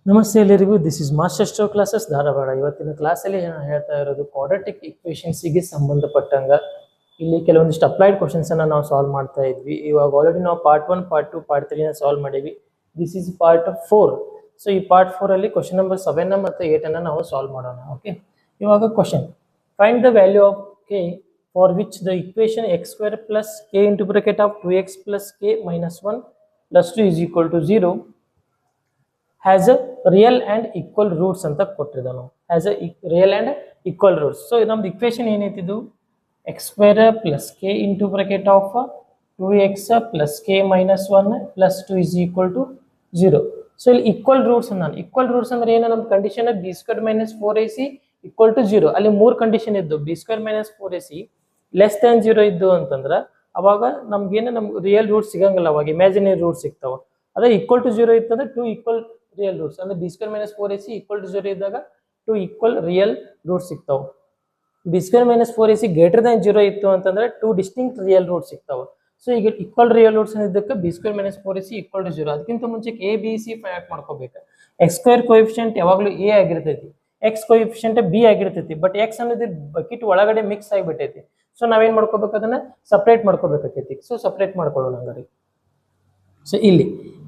ನಮಸ್ತೆ ಎಲ್ಲರಿಗೂ. This is master stroke classes Dharwad. ಇವತ್ತಿನ ಕ್ಲಾಸಲ್ಲಿ ನಾನು ಹೇಳ್ತಾ ಇರೋದು ಕ್ವಾಡ್ರಾಟಿಕ್ ಇಕ್ವೇಷನ್ಸಿಗೆ ಸಂಬಂಧಪಟ್ಟಂಗ ಇಲ್ಲಿ ಕೆಲವೊಂದಿಷ್ಟು ಅಪ್ಲೈಡ್ ಕ್ವಶನ್ಸ್ ಅನ್ನ ನಾವು ಸಾಲ್ವ್ ಮಾಡ್ತಾ ಇದ್ವಿ. ಇವಾಗ ಆಲ್ರೆಡಿ ನಾವು ಪಾರ್ಟ್ 1, ಪಾರ್ಟ್ 2, ಪಾರ್ಟ್ 3 ಸಾಲ್ವ್ ಮಾಡಿವಿ. This is part 4. ಸೊ ಈ ಪಾರ್ಟ್ 4 ಅಲ್ಲಿ ಕ್ವಶನ್ ನಂಬರ್ 7 ಮತ್ತು 8 ಅನ್ನ ನಾವು ಸಾಲ್ವ್ ಮಾಡೋಣ. ಓಕೆ, ಇವಾಗ question: find the value of K for which the equation X square plus K into bracket of 2x plus K minus 1 plus 2 is equal to 0 has a real and equal roots ಅಂತ ಕೊಟ್ಟಿದ್ದಾನು. has a real and equal roots. So ನಮ್ದು equation ಏನೈತಿದು x square plus k into bracket of 2x plus k minus 1 plus 2 is equal to 0. So ಇಲ್ಲಿ equal roots ನಾನು equal roots ಅಂದ್ರೆ ಏನು? ನಮ್ಮ condition B square minus 4ac equal to 0. ಅಲ್ಲಿ 3 condition ಇದ್ದು B square minus 4ac less than 0 ಇದ್ದು ಅಂತಂದ್ರೆ ಅವಾಗ ನಮ್ಗೇನು ನಮ್ಗೆ ರಿಯಲ್ ರೂಟ್ ಸಿಗಂಗಿಲ್ಲ, ಅವಾಗ ಇಮ್ಯಾಜಿನರಿ ರೂಟ್ ಸಿಗ್ತಾವ. ಅದೇ ಈಕ್ವಲ್ ಟು 0 ಇತ್ತಂದ್ರೆ 2 ಈಕ್ವಲ್ ರಿಯಲ್ ರೂಟ್ಸ್ ಅಂದ್ರೆ b square minus 4ac equal to 0 ಇದ್ದಾಗ 2 ಈಕ್ವಲ್ ರಿಯಲ್ ರೂಟ್ಸ್ ಸಿಗ್ತಾವ. B square minus 4ac greater than 0 ಇತ್ತು ಅಂತಂದ್ರೆ 2 ಡಿಸ್ಟಿಂಕ್ಟ್ ರಿಯಲ್ ರೂಟ್ಸ್ ಸಿಗ್ತಾವ. ಸೊ ಈಗ ಈಕ್ವಲ್ ರಿಯಲ್ ರೂಟ್ಸ್ ಇದ್ದಕ್ಕೆ b square minus 4ac equal to 0. ಅದಕ್ಕಿಂತ ಮುಂಚೆ ಎ ಬಿ ಸಿ ಫೈಂಡ್ ಮಾಡ್ಕೋಬೇಕು. ಎಕ್ಸ್ ಸ್ಕ್ವೇರ್ ಕೋಎಫಿಷಿಯಂಟ್ ಯಾವಾಗಲೂ ಎ ಆಗಿರ್ತೈತಿ, ಎಕ್ಸ್ ಕೋಎಫಿಷಿಯಂಟ್ ಬಿ ಆಗಿರ್ತೈತಿ. ಬಟ್ ಎಕ್ಸ್ ಅನ್ನೋದು ಬಕೆಟ್ ಒಳಗಡೆ ಮಿಕ್ಸ್ ಆಗಿಬಿಟ್ಟೈತಿ. ಸೊ ನಾವೇನ್ ಮಾಡ್ಕೋಬೇಕು? ಅದನ್ನ ಸಪ್ರೇಟ್ ಮಾಡ್ಕೋಬೇಕಾಗೈತಿ. ಸೊ ಸಪ್ರೇಟ್ ಮಾಡ್ಕೊಳ್ಳೋಣ ಹಂಗಾರೆ. ಸೊ ಇಲ್ಲಿ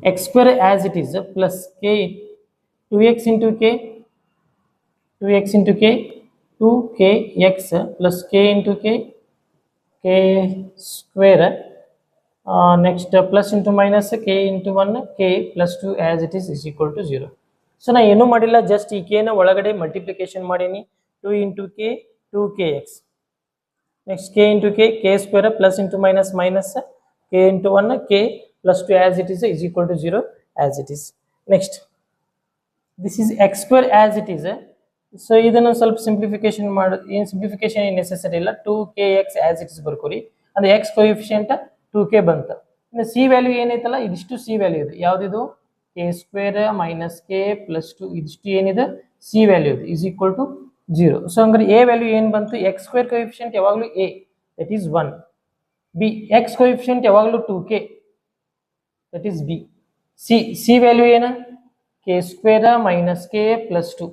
x square as it is plus k 2x into k 2kx plus k into k square next plus into minus k into 1 k plus 2 as it is equal to 0. So ನಾ ಏನೂ ಮಾಡಿಲ್ಲ, just ಈ k ನ ಒಳಗಡೆ multiplication ಮಾಡೀನಿ. 2 into k 2kx next k into k square plus into minus k into 1 k plus 2 as it is equal to 0 as it is. Next, this is x square as it is. So ಇದನ್ನು ಸ್ವಲ್ಪ simplification ಮಾಡಿ, ಏನು simplification ಏನು necessary ಇಲ್ಲ. 2kx as it is ಬರ್ಕೋರಿ. ಅಂದ್ರೆ x coefficient 2k ಬಂತ. ಇನ್ನು C value ಏನೈತಲ್ಲ, ಇದಿಷ್ಟು ಸಿ ವ್ಯಾಲ್ಯೂ ಇದೆ. ಯಾವ್ದಿದು? k square minus k plus 2 ಇದಿಷ್ಟು ಏನಿದೆ ಸಿ ವ್ಯಾಲ್ಯೂ ಇದೆ ಇಸ್ ಈಕ್ವಲ್ ಟು 0. ಸೊ ಹಂಗಾರೆ ಎ ವ್ಯಾಲ್ಯೂ ಏನು ಬಂತು? x ಸ್ಕ್ವೇರ್ ಕೋಎಫಿಷಿಯಂಟ್ ಯಾವಾಗಲೂ a, that is 1. B x coefficient ಯಾವಾಗಲೂ 2k, that is b. c value ಏನು? k square minus k plus 2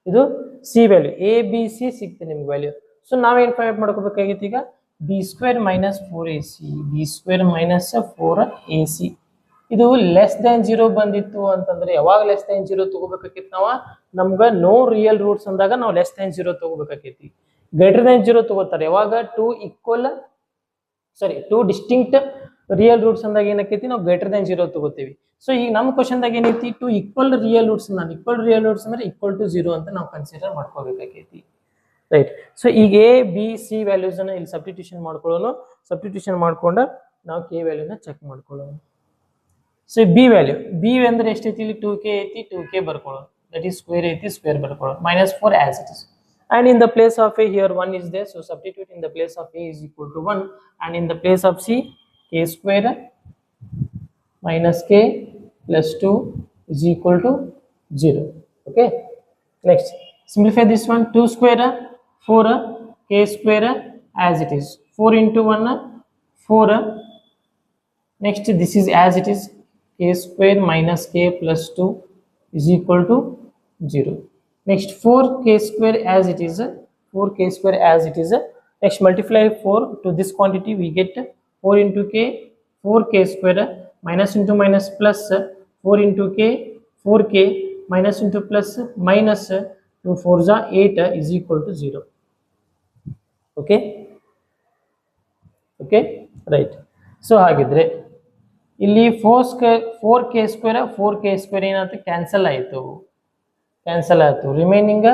ಇದು C value. A b C ಸಿಗ್ತದೆ ನಿಮ್ಗೆ value. So ನಾವೇನು ಫೈಂಡ್ ಮಾಡ್ಕೋಬೇಕಾಗಿತ್ತು ಈಗ? B square minus 4ac B square minus 4ac ಇದು less than 0 ಬಂದಿತ್ತು ಅಂತಂದ್ರೆ ಯಾವಾಗ ಲೆಸ್ ದ್ಯಾನ್ 0 ತಗೋಬೇಕಾಗಿತ್ತು? ನಾವು ನಮ್ಗೆ ನೋ ರಿಯಲ್ ರೂಟ್ಸ್ ಅಂದಾಗ ನಾವು ಲೆಸ್ ದ್ಯಾನ್ 0 ತಗೋಬೇಕಾಗೈತಿ. ಗ್ರೇಟರ್ ದ್ಯಾನ್ 0 ತಗೋತಾರೆ ಯಾವಾಗ? 2 ಡಿಸ್ಟಿಂಕ್ಟ್ ರಿಯಲ್ ರೂಟ್ಸ್ ಅಂದಾಗ ಏನಕ್ಕೈತಿ? ನಾವು ಗ್ರೇಟರ್ ದ್ಯಾನ್ 0 ತಗೋತೀವಿ. ಸೊ ಈಗ ನಮ್ಮ ಕ್ವಶನ್ದಾಗ ಏನೈತಿ? 2 ಈಕ್ವಲ್ ರಿಯಲ್ ರೂಟ್ಸ್. ನಾನು ಈಕ್ವಲ್ ರಿಯಲ್ ರೂಟ್ಸ್ ಅಂದ್ರೆ ಈಕ್ವಲ್ ಟು 0 ಅಂತ ನಾವು ಕನ್ಸಿಡರ್ ಮಾಡ್ಕೋಬೇಕಾಗೈತಿ, ರೈಟ್? ಸೊ ಈಗ ಎ ಬಿ ಸಿ ವ್ಯಾಲ್ಯೂಸ್ ಅನ್ನ ಇಲ್ಲಿ ಸಬ್ಸ್ಟಿಟ್ಯೂಷನ್ ಮಾಡ್ಕೊಳ್ಳೋಣ. ಸಬ್ಸ್ಟಿಟ್ಯೂಷನ್ ಮಾಡ್ಕೊಂಡ ನಾವು ಕೆ ವ್ಯಾಲ್ಯೂನ ಚೆಕ್ ಮಾಡ್ಕೊಳ್ಳೋಣ. ಸೊ ಬಿ ವ್ಯಾಲ್ಯೂ, ಬಿ ಅಂದ್ರೆ ಎಷ್ಟೈತಿ? ಇಲ್ಲಿ 2k ಐತಿ, 2k ಬರ್ಕೊಳ್ಳೋಣ. ದಟ್ ಈಸ್ ಸ್ಕ್ವೇರ್ ಐತಿ, ಸ್ಕ್ವೇರ್ ಬರ್ಕೊಳ್ಳೋಣ. Minus 4 as it is. And in the place of a, here 1 is there, so substitute in the place of a is equal to 1, and in the place of c k square minus k plus 2 is equal to 0. Okay, next simplify this one. 2 square 4 k square as it is. 4 into 1 4. Next this is as it is, k square minus k plus 2 is equal to 0. Next 4k square as it is, 4k square as it is. Next multiply 4 to this quantity, we get 4 into k 4k square minus into minus plus 4 into k 4k minus into plus minus 2 4 is 8 is equal to 0. Okay, okay, right. So ಹಾಗಿದ್ರೆ ಇಲ್ಲಿ 4k square ಏನಾಯ್ತು? Cancel ಆಯಿತು. Remaining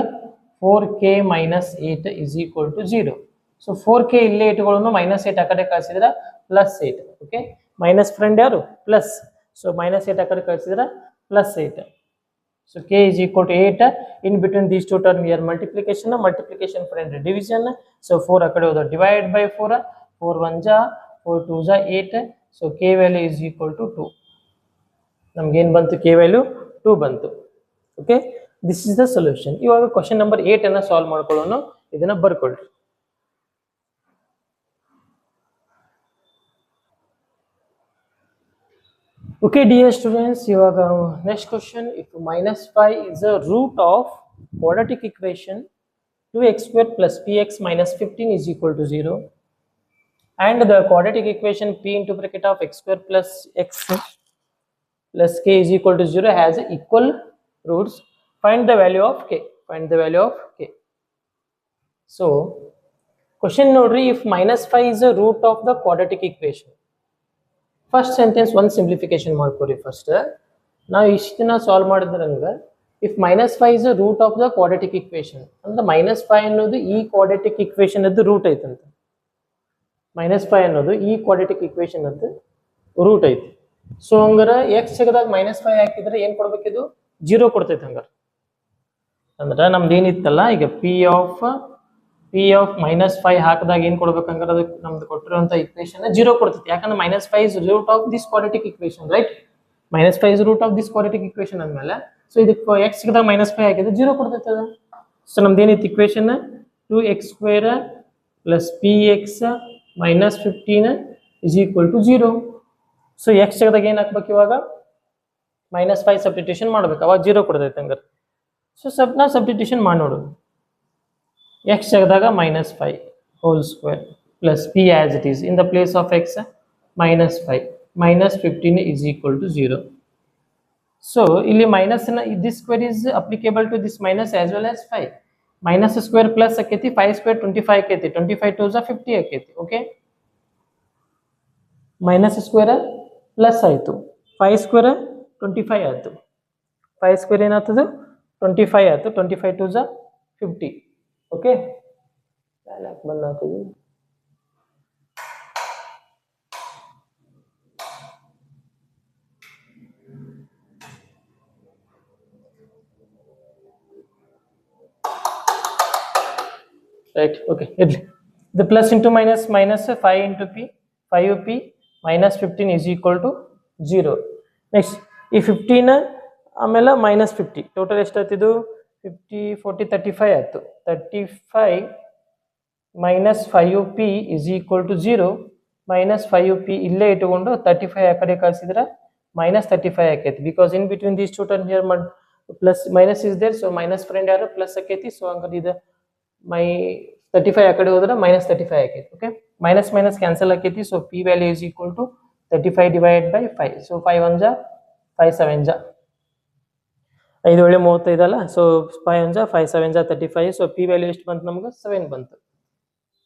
4k minus 8 is equal to 0. So 4k ಇಲ್ಲೇ ಇಟ್ಕೊಳ್ಳೋಣ, minus 8 ಆ ಕಡೆ ಕಳಿಸಿದ್ರೆ plus 8. Okay, minus friend ಯಾರು? ಪ್ಲಸ್. ಸೊ ಮೈನಸ್ 8 ಆ ಕಡೆ ಕಳಿಸಿದ್ರೆ plus 8. So k is equal to 8. In between these two terms here multiplication friend division. So 4 ಆ ಕಡೆ ಹೋದ, ಡಿವೈಡ್ ಬೈ 4 4 1 ಜಾ 4 2 ಜಾ 8. So k value is equal to 2. ನಮ್ಗೆ ಏನು ಬಂತು? k ವ್ಯಾಲ್ಯೂ 2 ಬಂತು. Okay, this is the solution. ಇವಾಗ ಕ್ವಶನ್ ನಂಬರ್ 8 ಅನ್ನ ಸಾಲ್ವ್ ಮಾಡ್ಕೊಳ್ಳೋಣ. ಇದನ್ನ ಬರ್ಕೊಳ್ಳಿ. 2 Okay, dear students, ಇವಾಗ next question. If minus 5 is a root of quadratic equation 2x square plus px minus 15 is equal to 0, and the quadratic equation p into bracket of x square plus x plus k is equal to 0 has equal roots, find the value of k. Find the value of k. So question nodri, if minus 5 is a root of the quadratic equation, first sentence ಒಂದು simplification ಮಾಡ್ಕೊರಿ. First ನಾವು ಇಷ್ಟನ್ನ solve ಮಾಡಿದ್ರಂಗ if -5 is a root of the quadratic equation ಅಂದ್ರೆ -5 ಅನ್ನೋದು ಈ quadratic equation ಅದ್ದು root ಐತಂತ. -5 ಅನ್ನೋದು ಈ ಕ್ವಾಡ್ರಾಟಿಕ್ ಇಕ್ವೇಶನ್ ಅದ್ದು ರೂಟ್ ಐತಿ. ಸೊ ಹಂಗಾರ ಎಕ್ಸ್ ಜಾಗದಾಗ -5 ಹಾಕಿದ್ರೆ ಏನ್ ಕೊಡ್ಬೇಕಿದು 0 ಕೊಡ್ತೈತೆ. ಹಂಗಾರ ಅಂದ್ರೆ ನಮ್ದು ಏನಿತ್ತಲ್ಲ ಈಗ ಪಿ ಆಫ್ -5 ಹಾಕಿದಾಗ ಏನ್ ಕೊಡ್ಬೇಕು ಹಂಗಾರೆ ಅದಕ್ಕೆ ನಮ್ದು ಕೊಟ್ಟಿರುವಂತ ಇಕ್ವೇಶನ್ 0 ಕೊಡ್ತೈತಿ. ಯಾಕಂದ್ರೆ -5 is root of this quadratic equation, right? -5 is root of this quadratic equation ಅಂದ್ಮೇಲೆ ಸೊ ಇದಕ್ಕೆ x ಗೆ 5 ಹಾಕಿದ್ರೆ 0 ಕೊಡ್ತೈತಿ ಅದು. ಸೊ ನಮ್ದು ಏನಿತ್ತು equation 2x² plus px minus 15 is equal to 0. So x ಜಾಗದಾಗ ಏನ್ ಹಾಕ್ಬೇಕು ಇವಾಗ -5 ಸಬ್ಸ್ಟಿಟ್ಯೂಷನ್ ಮಾಡ್ಬೇಕು, ಅವಾಗ 0 ಕೊಡ್ತೈತಿ. ಹಂಗಾರೆ ಸೊ ನಾವು ಸಬ್ಸ್ಟಿಟ್ಯೂಷನ್ ಮಾಡಿ ನೋಡೋದು. x ಜಾಗದಾಗ -5 whole square plus p as it is in the place of x -5 minus 15 is equal to 0. So ಇಲ್ಲಿ minus this square is applicable to this minus as well as 5. Minus square plus aketi 5 square 25 aketi 25 2s 50 aketi. Okay, minus square plus ಆಯ್ತು 5 square 25 ಆಯ್ತು 5 square ಏನಾಗ್ತದೆ 25 ಆಯ್ತು 25 2s 50. Okay, ಬಂದಾಗ್ತದೆ. Right, okay. ಇರ್ಲಿ, ಇದು plus into minus 5 into p 5p minus 15 is equal to 0. Next ಈ 15 ಆಮೇಲೆ -50 total ಎಷ್ಟಾಯ್ತಿದು 50 40 35 ಆಯ್ತು. 35 minus 5p is equal to 0. minus 5p ಇಲ್ಲೇ ಇಟ್ಟುಕೊಂಡು 35 ಆ ಕಡೆ ಕಳಿಸಿದ್ರೆ -35 ಆಕೈತಿ. Because in between these two term here plus minus is there, so minus friend ಯಾರು ಪ್ಲಸ್ ಆಕೈತಿ. ಸೊ ಹಂಗಾರೆ ಇದು 35 ಆ ಕಡೆ ಹೋದ್ರೆ -35 ಆಕೈತಿ. ಓಕೆ, ಮೈನಸ್ ಮೈನಸ್ ಕ್ಯಾನ್ಸಲ್ ಆಕೈತಿ. So p value is equal to 35 divided by 5. ಸೊ 5 1 ಜಾ 5 7 ಜಾ 5 ಒಳ್ಳೆ 35 ಅಲ್ಲ. ಸೊ 5 1 ಜಾ 5 7 ಜಾ 35. ಸೊ p ವ್ಯಾಲ್ಯೂ ಎಷ್ಟು ಬಂತು ನಮ್ಗೆ 7 ಬಂತು.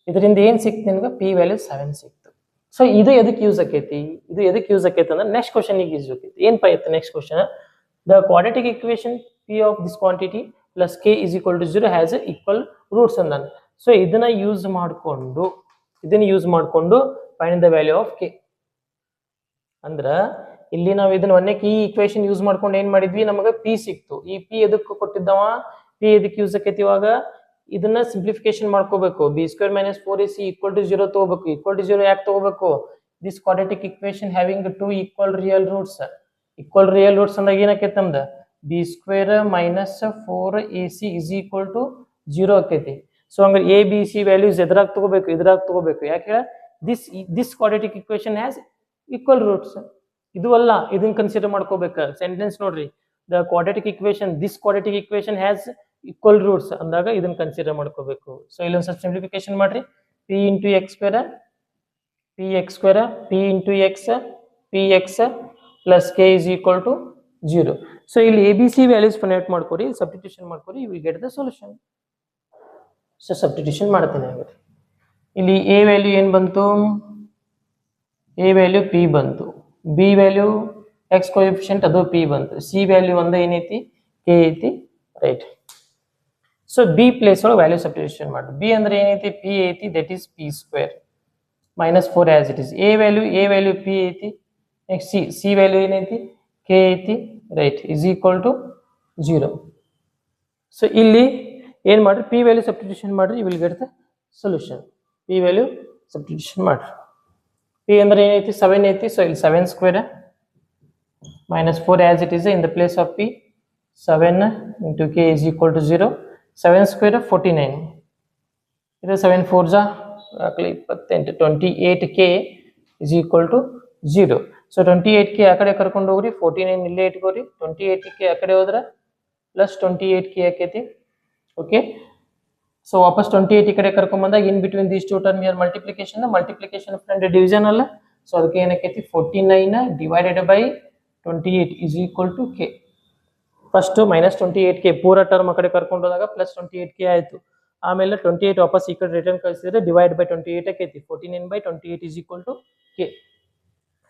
ಇದರಿಂದ ಏನ್ ಸಿಕ್ತು ನಿಮ್ಗೆ p ವ್ಯಾಲ್ಯೂ 7 ಸಿಕ್ತು. ಸೊ ಇದು ಎದಕ್ಕೆ ಯೂಸ್ ಆಕೈತಿ, ಇದು ಎದಕ್ಕೆ ಯೂಸ್ ಆಕೈತಿ ಅಂದ್ರೆ ನೆಕ್ಸ್ಟ್ ಕ್ವಶನ್ ಗೆ ಯೂಸ್ ಆಕೈತಿ. ಏನಪ್ಪ ಇತ್ತು next question, the quadratic equation p of this quantity plus k is equal to 0 has equal roots ಅಂದಾನ. ಸೊ ಇದನ್ನ ಯೂಸ್ ಮಾಡಿಕೊಂಡು find the value of k. ಅಂದ್ರ ಇಲ್ಲಿ ನಾವು ಇದನ್ನ ಒಂದಕ್ಕೆ ಈ ಇಕ್ವೇಶನ್ ಯೂಸ್ ಮಾಡ್ಕೊಂಡು ಏನ್ ಮಾಡಿದ್ವಿ, ನಮಗೆ p ಸಿಕ್ತು. ಈ p ಎದಕ್ಕೆ ಕೊಟ್ಟಿದ್ದವ, p ಎದಕ್ಕೆ ಯೂಸ್ ಆಕೈತಿ, ಇವಾಗ ಇದನ್ನ ಸಿಂಪ್ಲಿಫಿಕೇಶನ್ ಮಾಡ್ಕೋಬೇಕು. b² - 4ac equal to 0 ತಗೋಬೇಕು. equal to 0 ಯಾಕೆ ತಗೋಬೇಕು, this quadratic equation having 2 equal real roots. ಅಂದಾಗ ಏನಾಕೈತಿ ನಮ್ದು b² - 4ac is equal to 0 ಆಕೈತಿ. ಸೊ ಹಂಗ a b c ವ್ಯಾಲ್ಯೂಸ್ ಇದ್ರಾಗ ತಗೋಬೇಕು. ಯಾಕೆ ಹೇಳ, this quadratic equation has equal roots. ಇದು ಅಲ್ಲ, ಇದನ್ನ ಕನ್ಸಿಡರ್ ಮಾಡ್ಕೋಬೇಕು. ಸೆಂಟೆನ್ಸ್ ನೋಡ್ರಿ, the quadratic equation this quadratic equation has equal roots ಅಂದಾಗ ಇದನ್ನ ಕನ್ಸಿಡರ್ ಮಾಡ್ಕೋಬೇಕು. ಸೊ ಇಲ್ಲೊಂದು ಸ್ವಲ್ಪ ಸಿಂಪ್ಲಿಫಿಕೇಶನ್ ಮಾಡ್ರಿ. p into x² p into x plus k is equal to 0. So ಇಲ್ಲಿ a b c values find ಮಾಡ್ಕೊರಿ, ಸಬ್ಸ್ಟಿಟ್ಯೂಷನ್ ಮಾಡ್ಕೊರಿ, you will get the solution. So substitution ಮಾಡ್ತೇನೆ. ಹಾಗಾದ್ರೆ ಇಲ್ಲಿ a ವ್ಯಾಲ್ಯೂ ಏನು ಬಂತು, a ವ್ಯಾಲ್ಯೂ p ಬಂತು, b ವ್ಯಾಲ್ಯೂ x ಕೋಎಫಿಷಿಯಂಟ್ ಅದು p ಬಂತು, c ವ್ಯಾಲ್ಯೂ ಒಂದ ಏನೈತಿ k ಐತಿ, ರೈಟ್? ಸೊ b ಪ್ಲೇಸ್ ಒಳಗೆ ವ್ಯಾಲ್ಯೂ ಸಬ್ಸ್ಟಿಟ್ಯೂಷನ್ ಮಾಡಿ. b ಅಂದ್ರೆ ಏನೈತಿ p ಐತಿ, that is p² -4 as it is. a value p ಐತಿ. ನೆಕ್ಸ್ಟ್ c ವ್ಯಾಲ್ಯೂ ಏನೈತಿ k ಐತಿ, right? Is equal to 0. So ಇಲ್ಲಿ ಏನ್ ಮಾಡ್ರಿ, p ವ್ಯಾಲ್ಯೂ ಸಬ್ಸ್ಟಿಟ್ಯೂಷನ್ ಮಾಡ್ರಿ, you will get the solution. p value substitution ಮಾಡ್ರಿ. p ಅಂದ್ರೆ ಏನೈತಿ 7 ಐತಿ. ಸೊ ಇಲ್ಲಿ 7² -4 as it is in the place of p. 7 into k is equal to 0. 7² 49. ಇದು 7 4 28. 28k is equal to 0. So 28k ಆ ಕಡೆ ಕರ್ಕೊಂಡು ಹೋಗ್ರಿ, 49 ಇಲ್ಲೇ ಇಟ್ಕೋರಿ. 28k ಆ ಕಡೆ ಹೋದ್ರೆ ಪ್ಲಸ್ 28k ಆಕೈತಿ. ಓಕೆ, ಸೊ ವಾಪಸ್ 28 ಈ ಕಡೆ ಕರ್ಕೊಂಡ್ ಬಂದಾಗ in between these two term here multiplication friend division ಅಲ್ಲ. ಸೊ ಅದಕ್ಕೆ ಏನಕ್ಕೈತಿ 49 divided by 28 is equal to K. First minus 28k ಪೂರ ಟರ್ಮ್ ಆ ಕಡೆ ಕರ್ಕೊಂಡು ಹೋದಾಗ ಪ್ಲಸ್ 28k ಆಯ್ತು. ಆಮೇಲೆ 28 ವಾಪಸ್ ಈ ಕಡೆ ರಿಟರ್ನ್ ಕಳಿಸಿದ್ರೆ ಡಿವೈಡ್ ಬೈ 28 ಆಕೈತಿ. 49 by 28 is equal to K.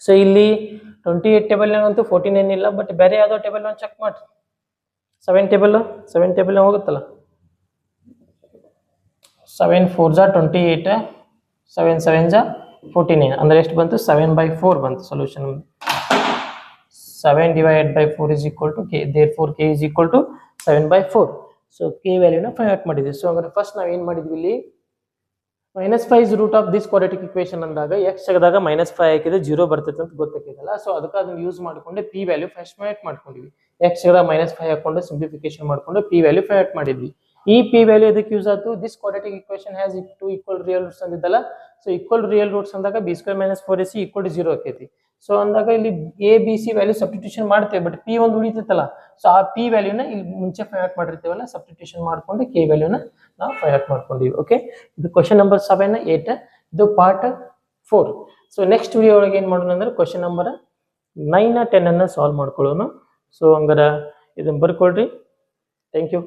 So ಇಲ್ಲಿ 28 ಟೇಬಲ್ನಾಗಂತೂ 49 ಇಲ್ಲ, ಬಟ್ ಬೇರೆ ಯಾವುದೋ ಟೇಬಲ್ ಒಂದು ಚೆಕ್ ಮಾಡ್ರಿ. 7 ಟೇಬಲ್ ಹೋಗುತ್ತಲ್ಲ, 7 4 ಜಾ 28, 7 7 ಜಾ 49 ಅಂದ್ರೆ ಎಷ್ಟು ಬಂತು? 7/4 ಬಂತು solution. 7 divided by 4 is equal to k. Therefore k is equal to 7/4. So k ವ್ಯಾಲ್ಯೂನ ಫೈಂಡ್ ಔಟ್ ಮಾಡಿದ್ವಿ. ಸೊ ಹಾಗಾದ್ರೆ ಫಸ್ಟ್ ನಾವು ಏನು ಮಾಡಿದ್ವಿ ಇಲ್ಲಿ, -5 is root of this quadratic equation ಅಂದಾಗ x ತೆಗೆದಾಗ -5 ಹಾಕಿದ್ರೆ 0 ಬರ್ತೈತೆ ಅಂತ ಗೊತ್ತಾಗಿದಲ್ಲ. ಸೊ ಅದಕ್ಕೆ ಅದನ್ನ ಯೂಸ್ ಮಾಡ್ಕೊಂಡು p value first find out ಮಾಡ್ಕೊಂಡಿವಿ. x ತೆಗೆದಾಗ -5 ಹಾಕೊಂಡು ಸಿಂಪ್ಲಿಫಿಕೇಶನ್ ಮಾಡ್ಕೊಂಡು p ವ್ಯಾಲ್ಯೂ ಫೈಂಡ್ ಔಟ್ ಮಾಡಿದ್ವಿ. ಈ p ವ್ಯಾಲ್ಯೂ ಇದಕ್ಕೆ ಯೂಸ್ ಆಯ್ತು. This quadratic equation has two equal real roots ಅಂದಿದ್ದಲ್ಲ. ಸೊ ಈಕ್ವಲ್ ರಿಯಲ್ ರೂಟ್ಸ್ ಅಂದಾಗ b² - 4ac = 0 ಆಕೈತಿ. ಸೊ ಅಂದಾಗ ಇಲ್ಲಿ a b c value substitution ಮಾಡ್ತೇವೆ, ಬಟ್ p ಒಂದು ಉಳಿತೈತಲ್ಲ. ಸೊ ಆ p ವ್ಯಾಲ್ಯೂನ ಇಲ್ಲಿ ಮುಂಚೆ ಫೈಂಡ್ ಔಟ್ ಮಾಡಿರ್ತೀವಲ್ಲ, ಸಬ್ಸ್ಟಿಟ್ಯೂಷನ್ ಮಾಡ್ಕೊಂಡು k ವ್ಯಾಲ್ಯೂನ ನಾವು ಫೈಂಡ್ ಔಟ್ ಮಾಡ್ಕೊಂಡಿವಿ. ಓಕೆ, ಇದು ಕ್ವೆಶ್ಚನ್ ನಂಬರ್ 7 8, ಇದು ಪಾರ್ಟ್ 4. ಸೊ ನೆಕ್ಸ್ಟ್ ವಿಡಿಯೋ ಒಳಗೆ ಏನು ಮಾಡೋಣ ಅಂದ್ರೆ ಕ್ವೆಶ್ಚನ್ ನಂಬರ್ 9 10 ಅನ್ನ ಸಾಲ್ವ್ ಮಾಡ್ಕೊಳ್ಳೋಣ. ಸೊ ಹಂಗಾರೆ ಇದನ್ನ ಬರ್ಕೊಳ್ರಿ. Thank you.